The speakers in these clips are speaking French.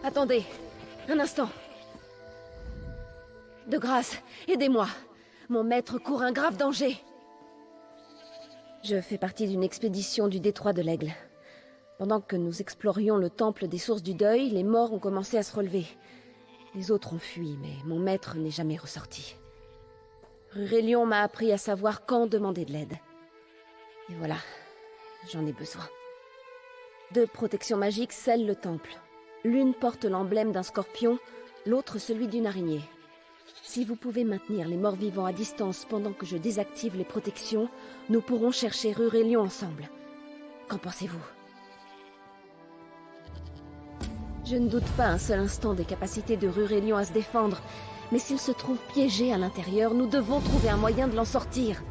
Attendez, un instant. De grâce, aidez-moi. Mon maître court un grave danger. Je fais partie d'une expédition du détroit de l'Aigle. Pendant que nous explorions le temple des sources du deuil, les morts ont commencé à se relever. Les autres ont fui, mais mon maître n'est jamais ressorti. Rurélion m'a appris à savoir quand demander de l'aide. Et voilà, j'en ai besoin. 2 protections magiques scellent le temple. L'une porte l'emblème d'un scorpion, l'autre celui d'une araignée. Si vous pouvez maintenir les morts vivants à distance pendant que je désactive les protections, nous pourrons chercher Rurélion ensemble. Qu'en pensez-vous? Je ne doute pas un seul instant des capacités de Rurélion à se défendre, mais s'il se trouve piégé à l'intérieur, nous devons trouver un moyen de l'en sortir.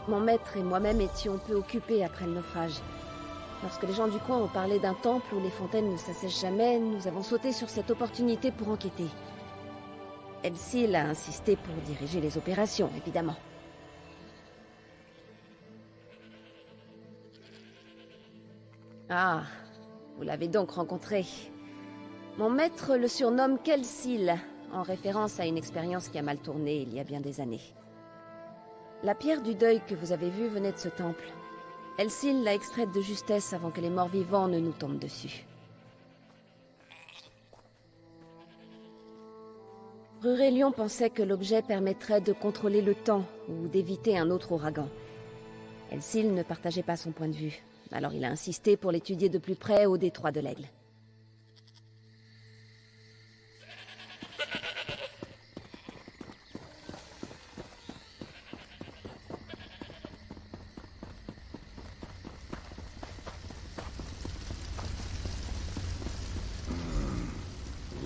Mon maître et moi-même étions peu occupés après le naufrage. Lorsque les gens du coin ont parlé d'un temple où les fontaines ne s'assèchent jamais, nous avons sauté sur cette opportunité pour enquêter. Elsil a insisté pour diriger les opérations, évidemment. Ah, vous l'avez donc rencontré. Mon maître le surnomme Kelsil, en référence à une expérience qui a mal tourné il y a bien des années. La pierre du deuil que vous avez vue venait de ce temple. Elsil l'a extraite de justesse avant que les morts vivants ne nous tombent dessus. Rurélion pensait que l'objet permettrait de contrôler le temps ou d'éviter un autre ouragan. Elsil ne partageait pas son point de vue, alors il a insisté pour l'étudier de plus près au détroit de l'Aigle.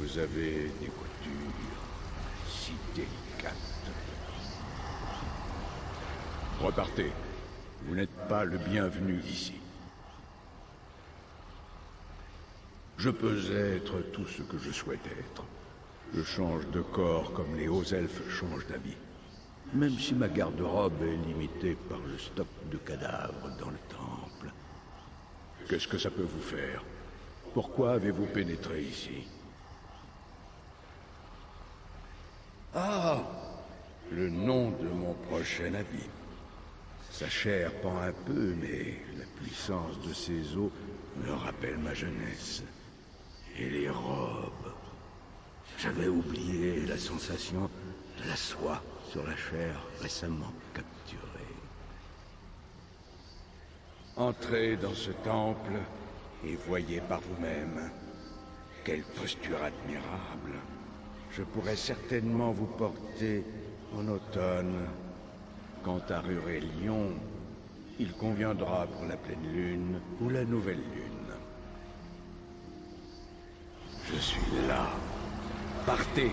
Vous avez des coutures si délicates. Repartez. Vous n'êtes pas le bienvenu ici. Je peux être tout ce que je souhaite être. Je change de corps comme les hauts elfes changent d'habit. Même si ma garde-robe est limitée par le stock de cadavres dans le temple. Qu'est-ce que ça peut vous faire? Pourquoi avez-vous pénétré ici? Ah, le nom de mon prochain habit. Sa chair pend un peu, mais la puissance de ses os me rappelle ma jeunesse. Et les robes. J'avais oublié la sensation de la soie sur la chair récemment capturée. Entrez dans ce temple et voyez par vous-même. Quelle posture admirable. Je pourrais certainement vous porter en automne. Quant à Rurélion, il conviendra pour la pleine lune ou la nouvelle lune. Je suis là. Partez,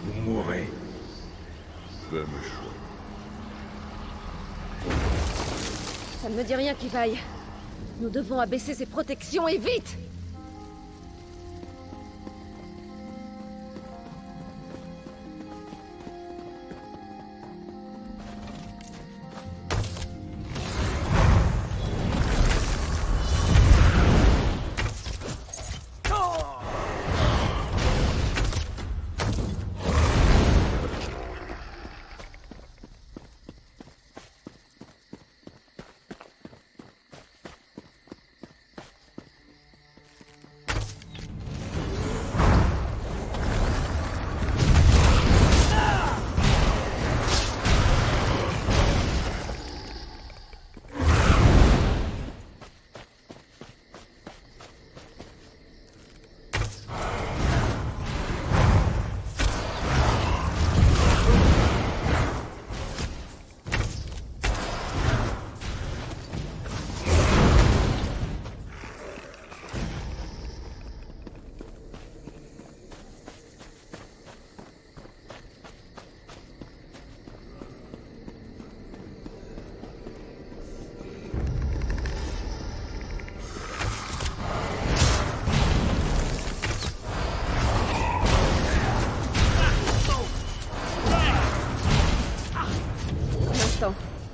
vous mourrez. Peu me chaud. Ça ne me dit rien qui vaille. Nous devons abaisser ces protections et vite!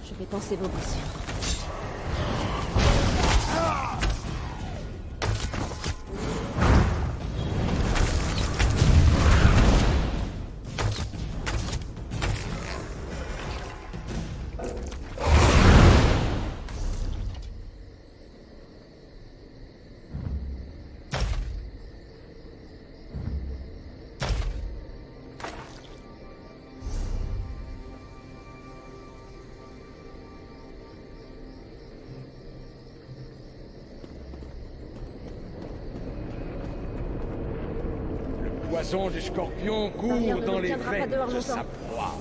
Je vais penser vos blessures. poison du scorpion barrière court ne dans nous les tiendra pas veines dehors de longtemps. sa proie.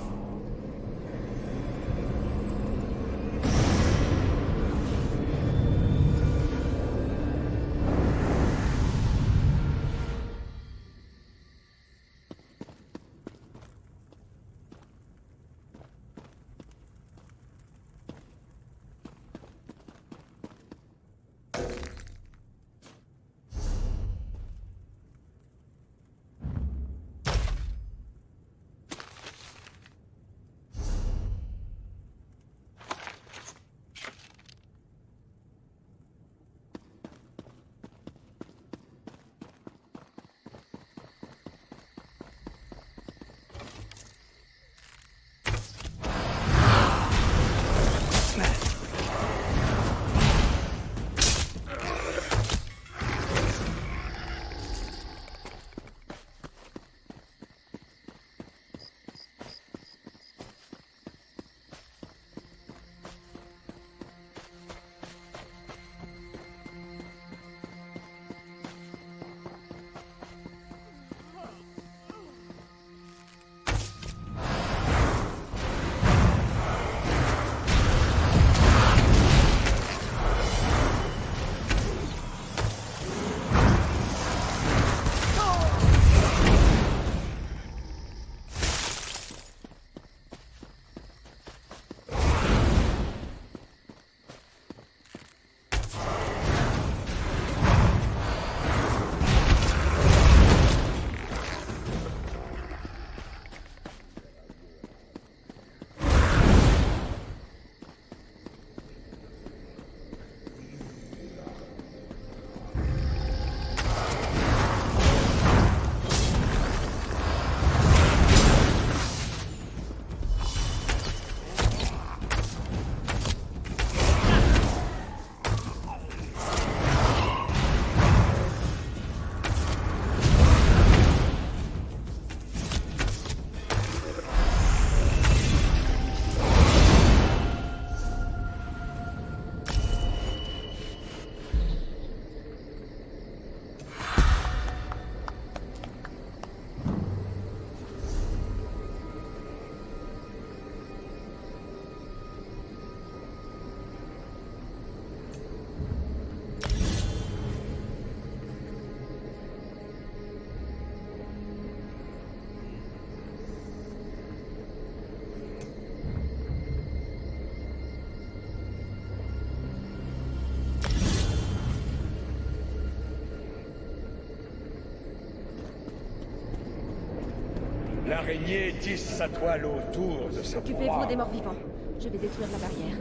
L'araignée tisse sa toile autour de sa Occupez-vous proie. des morts vivants. Je vais détruire la barrière.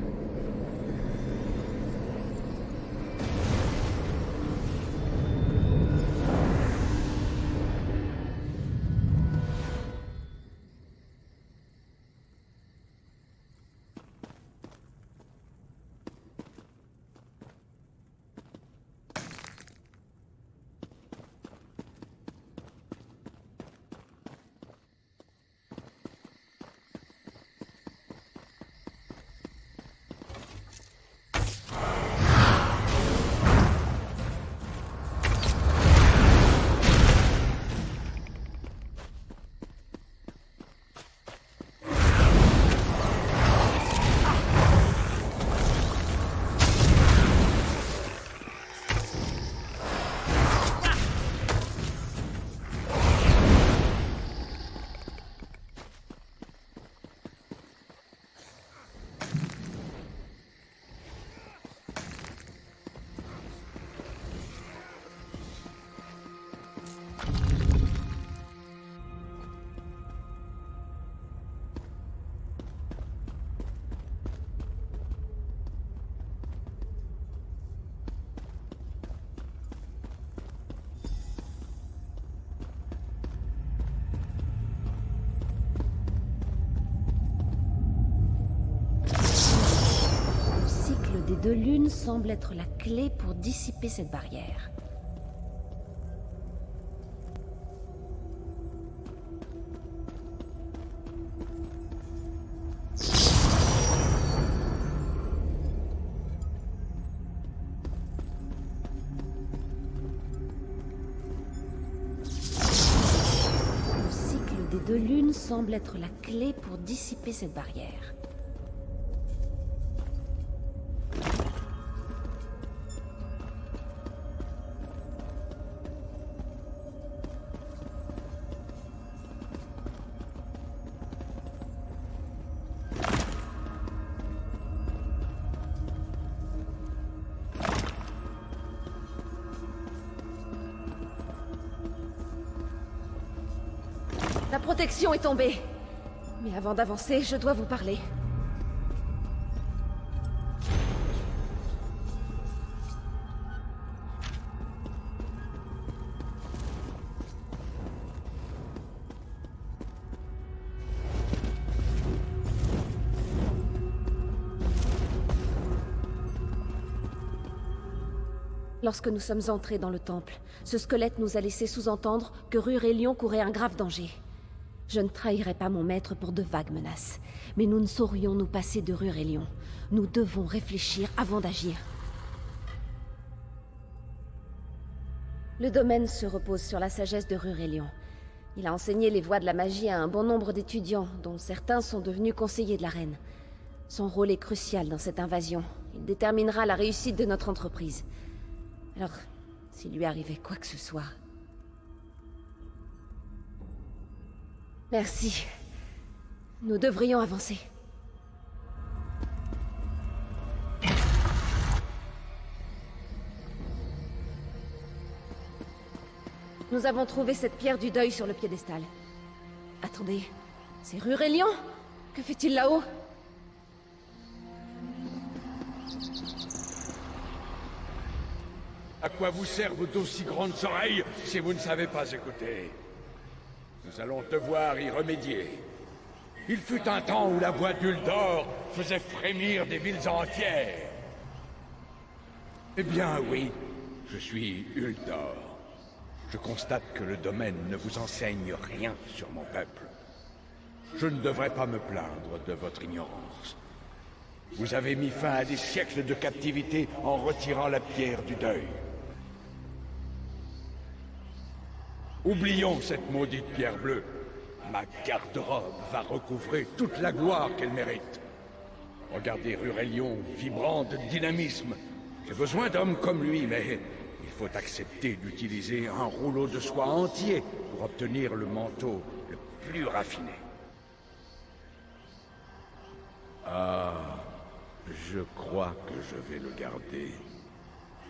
Les deux lunes semblent être la clé pour dissiper cette barrière. lune semble être la clé pour dissiper cette barrière. La protection est tombée. Mais avant d'avancer, je dois vous parler. Lorsque nous sommes entrés dans le temple, ce squelette nous a laissé sous-entendre que Rurelion courait un grave danger. Je ne trahirai pas mon maître pour de vagues menaces, mais nous ne saurions nous passer de Rurelion. Nous devons réfléchir avant d'agir. Le domaine se repose sur la sagesse de Rurelion. Il a enseigné les voies de la magie à un bon nombre d'étudiants, dont certains sont devenus conseillers de la reine. Son rôle est crucial dans cette invasion. Il déterminera la réussite de notre entreprise. Alors, s'il lui arrivait quoi que ce soit... Merci. Nous devrions avancer. Nous avons trouvé cette pierre du deuil sur le piédestal. Attendez, c'est Rurelion? Que fait-il là-haut? À quoi vous servent d'aussi grandes oreilles si vous ne savez pas écouter? Nous allons devoir y remédier. Il fut un temps où la voix d'Uldor faisait frémir des villes entières. Eh bien oui, je suis Uldor. Je constate que le domaine ne vous enseigne rien sur mon peuple. Je ne devrais pas me plaindre de votre ignorance. Vous avez mis fin à des siècles de captivité en retirant la pierre du deuil. Oublions cette maudite pierre bleue. Ma garde-robe va recouvrer toute la gloire qu'elle mérite. Regardez Rurelion, vibrant de dynamisme. J'ai besoin d'hommes comme lui, mais il faut accepter d'utiliser un rouleau de soie entier pour obtenir le manteau le plus raffiné. Ah, je crois que je vais le garder.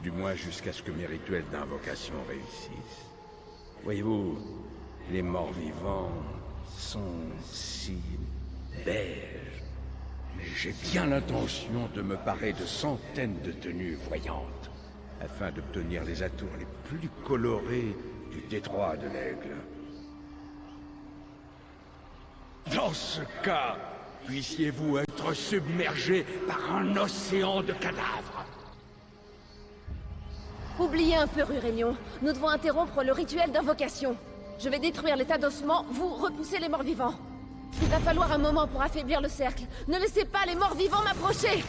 Du moins jusqu'à ce que mes rituels d'invocation réussissent. Voyez-vous, les morts-vivants sont si beiges. Mais j'ai bien l'intention de me parer de centaines de tenues voyantes, afin d'obtenir les atours les plus colorés du détroit de l'Aigle. Dans ce cas, puissiez-vous être submergé par un océan de cadavres. Oubliez un peu Rurelion. Nous devons interrompre le rituel d'invocation. Je vais détruire l'état d'ossement, vous repoussez les morts-vivants. Il va falloir un moment pour affaiblir le cercle. Ne laissez pas les morts-vivants m'approcher!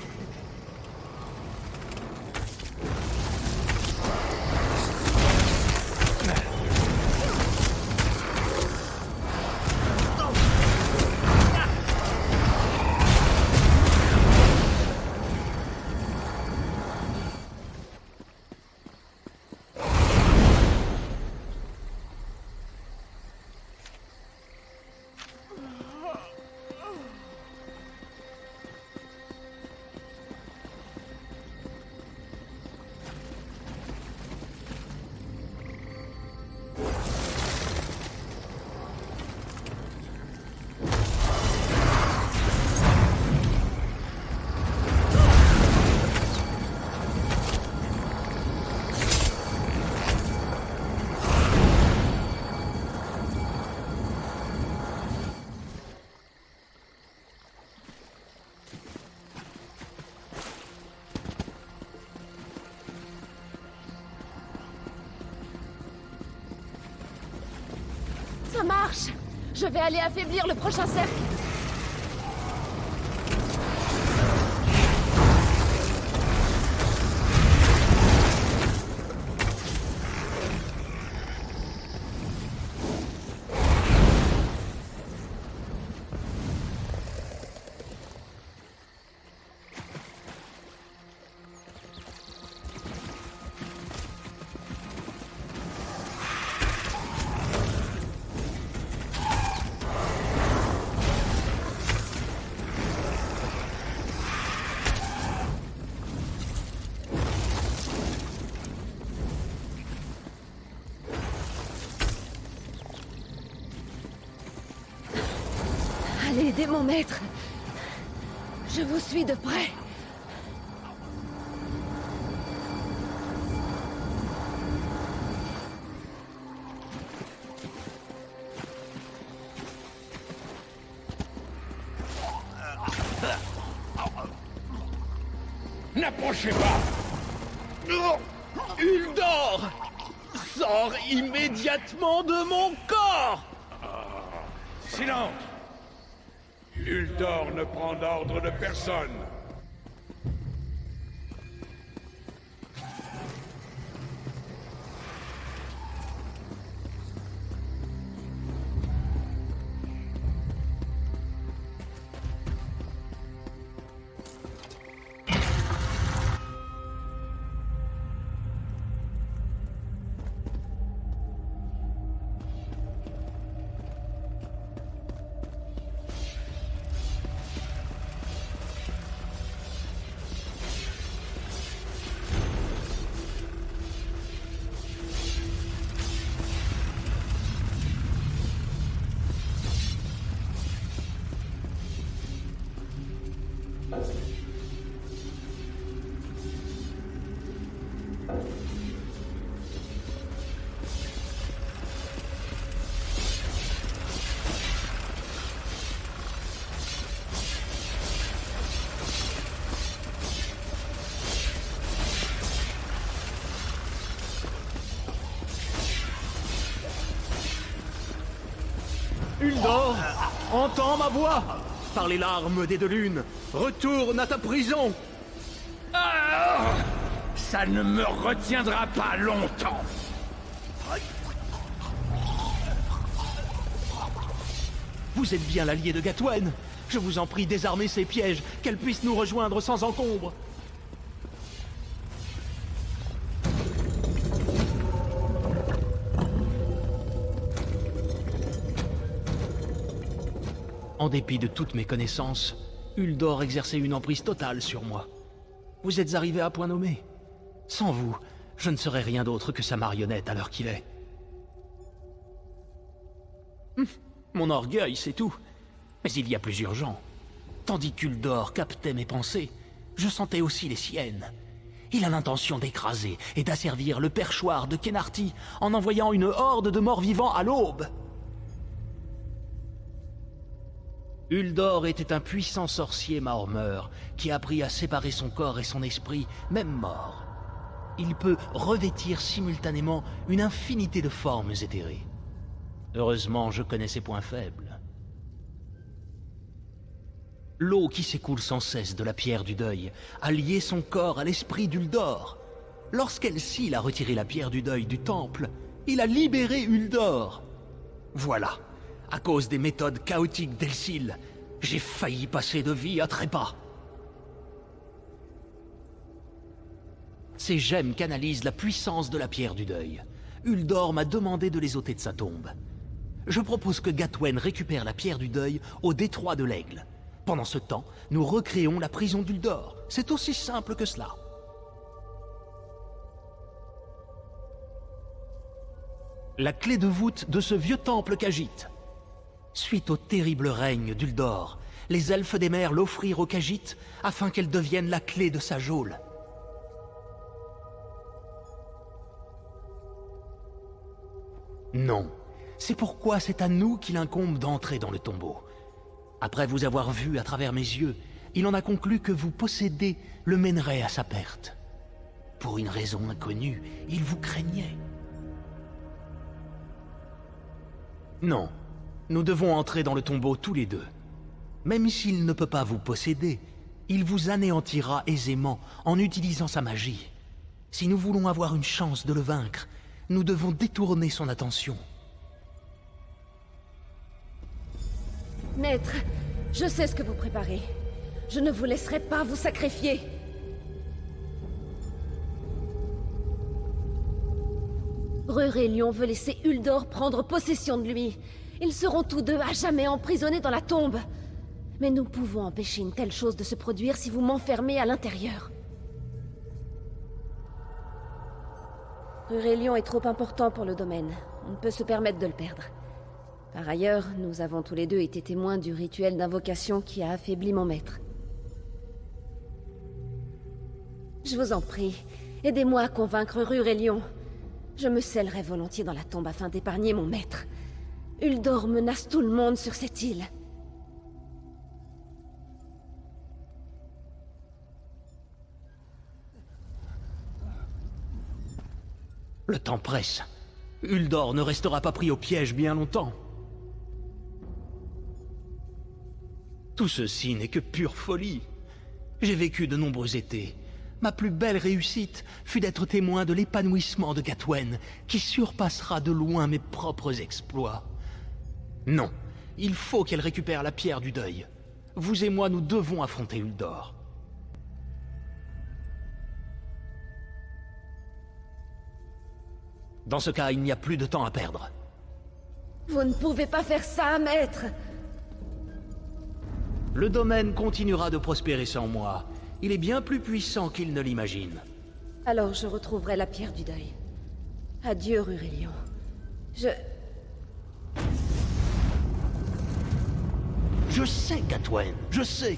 Ça marche! Je vais aller affaiblir le prochain cercle. Allez aider mon maître. Je vous suis de près. N'approchez pas! Uldor! Sors immédiatement de mon corps! Silence! Uldor ne prend d'ordre de personne. Uldor, entends ma voix! Par les larmes des deux lunes, retourne à ta prison! Ah! Ça ne me retiendra pas longtemps. Vous êtes bien l'allié de Gatwen. Je vous en prie, désarmez ces pièges, qu'elle puisse nous rejoindre sans encombre. En dépit de toutes mes connaissances, Uldor exerçait une emprise totale sur moi. Vous êtes arrivé à point nommé. Sans vous, je ne serais rien d'autre que sa marionnette à l'heure qu'il est. Mon orgueil, c'est tout. Mais il y a plus urgent. Tandis qu'Uldor captait mes pensées, je sentais aussi les siennes. Il a l'intention d'écraser et d'asservir le perchoir de Khenarti en envoyant une horde de morts-vivants à l'aube. Uldor était un puissant sorcier Maormeur qui a appris à séparer son corps et son esprit, même mort. Il peut revêtir simultanément une infinité de formes éthérées. Heureusement, je connais ses points faibles. L'eau qui s'écoule sans cesse de la pierre du deuil a lié son corps à l'esprit d'Uldor. Lorsqu'Elsil a retiré la pierre du deuil du temple, il a libéré Uldor. Voilà. À cause des méthodes chaotiques d'Elsil, j'ai failli passer de vie à trépas. Ces gemmes canalisent la puissance de la pierre du deuil. Uldor m'a demandé de les ôter de sa tombe. Je propose que Gatwen récupère la pierre du deuil au détroit de l'Aigle. Pendant ce temps, nous recréons la prison d'Uldor. C'est aussi simple que cela. La clé de voûte de ce vieux temple Khajiit. Suite au terrible règne d'Uldor, les elfes des mers l'offrirent au Khajiit afin qu'elle devienne la clé de sa geôle. Non, c'est pourquoi c'est à nous qu'il incombe d'entrer dans le tombeau. Après vous avoir vu à travers mes yeux, il en a conclu que vous possédez le mènerait à sa perte. Pour une raison inconnue, il vous craignait. Non. Nous devons entrer dans le tombeau tous les deux. Même s'il ne peut pas vous posséder, il vous anéantira aisément en utilisant sa magie. Si nous voulons avoir une chance de le vaincre, nous devons détourner son attention. Maître, je sais ce que vous préparez. Je ne vous laisserai pas vous sacrifier. Rurelion veut laisser Uldor prendre possession de lui. Ils seront tous deux à jamais emprisonnés dans la tombe. Mais nous pouvons empêcher une telle chose de se produire si vous m'enfermez à l'intérieur. Rurelion est trop important pour le domaine. On ne peut se permettre de le perdre. Par ailleurs, nous avons tous les deux été témoins du rituel d'invocation qui a affaibli mon maître. Je vous en prie, aidez-moi à convaincre Rurelion. Je me scellerai volontiers dans la tombe afin d'épargner mon maître. Uldor menace tout le monde sur cette île. Le temps presse. Uldor ne restera pas pris au piège bien longtemps. Tout ceci n'est que pure folie. J'ai vécu de nombreux étés. Ma plus belle réussite fut d'être témoin de l'épanouissement de Gatwen, qui surpassera de loin mes propres exploits. Non, il faut qu'elle récupère la pierre du deuil. Vous et moi, nous devons affronter Uldor. Dans ce cas, il n'y a plus de temps à perdre. Vous ne pouvez pas faire ça, maître! Le domaine continuera de prospérer sans moi. Il est bien plus puissant qu'il ne l'imagine. Alors je retrouverai la pierre du deuil. Adieu, Rurelion. Je sais, Gatwen, je sais.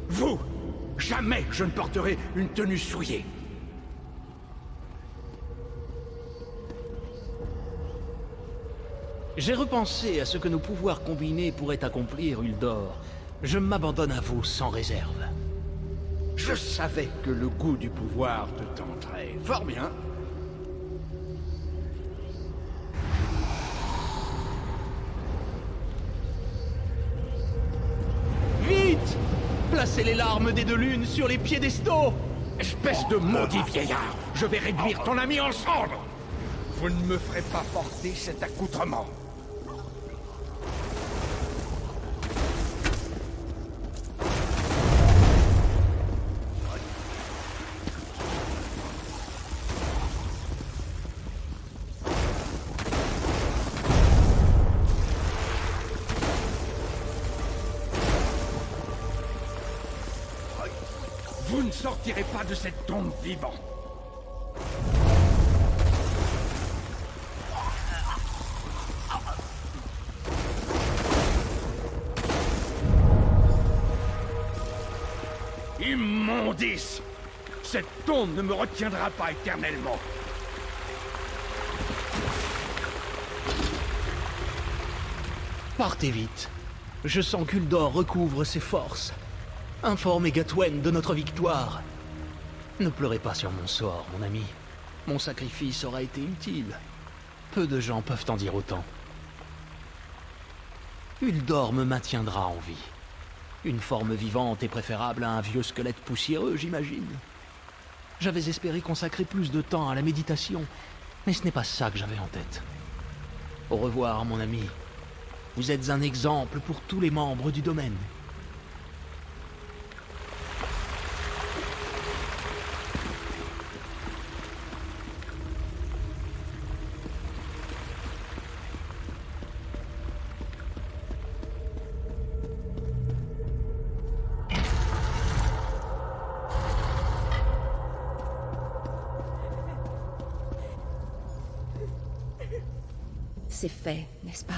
Vous! Jamais je ne porterai une tenue souillée. J'ai repensé à ce que nos pouvoirs combinés pourraient accomplir, Uldor. Je m'abandonne à vous sans réserve. Je savais que le goût du pouvoir te tenterait. Fort bien. Vite! Placez les larmes des deux lunes sur les piédestaux! Espèce de maudit vieillard, je vais réduire ton ami en cendres. Vous ne me ferez pas porter cet accoutrement. Vous ne sortirez pas de cette tombe vivant. Immondice! Cette tombe ne me retiendra pas éternellement. Partez vite. Je sens qu'Uldor recouvre ses forces. Informez Gatwen de notre victoire. Ne pleurez pas sur mon sort, mon ami. Mon sacrifice aura été utile. Peu de gens peuvent en dire autant. Uldor me maintiendra en vie. Une forme vivante est préférable à un vieux squelette poussiéreux, j'imagine. J'avais espéré consacrer plus de temps à la méditation, mais ce n'est pas ça que j'avais en tête. Au revoir, mon ami. Vous êtes un exemple pour tous les membres du domaine. C'est fait, n'est-ce pas?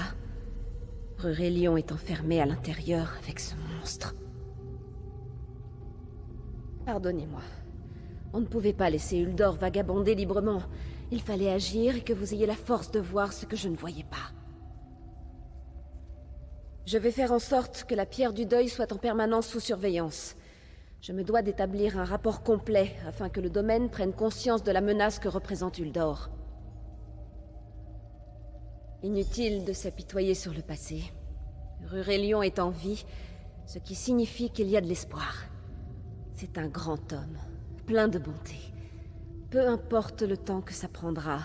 Rurelion est enfermé à l'intérieur avec ce monstre. Pardonnez-moi. On ne pouvait pas laisser Uldor vagabonder librement. Il fallait agir et que vous ayez la force de voir ce que je ne voyais pas. Je vais faire en sorte que la pierre du deuil soit en permanence sous surveillance. Je me dois d'établir un rapport complet afin que le domaine prenne conscience de la menace que représente Uldor. Inutile de s'apitoyer sur le passé. Rurelion est en vie, ce qui signifie qu'il y a de l'espoir. C'est un grand homme, plein de bonté. Peu importe le temps que ça prendra,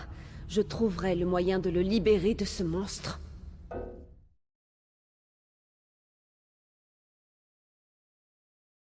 je trouverai le moyen de le libérer de ce monstre.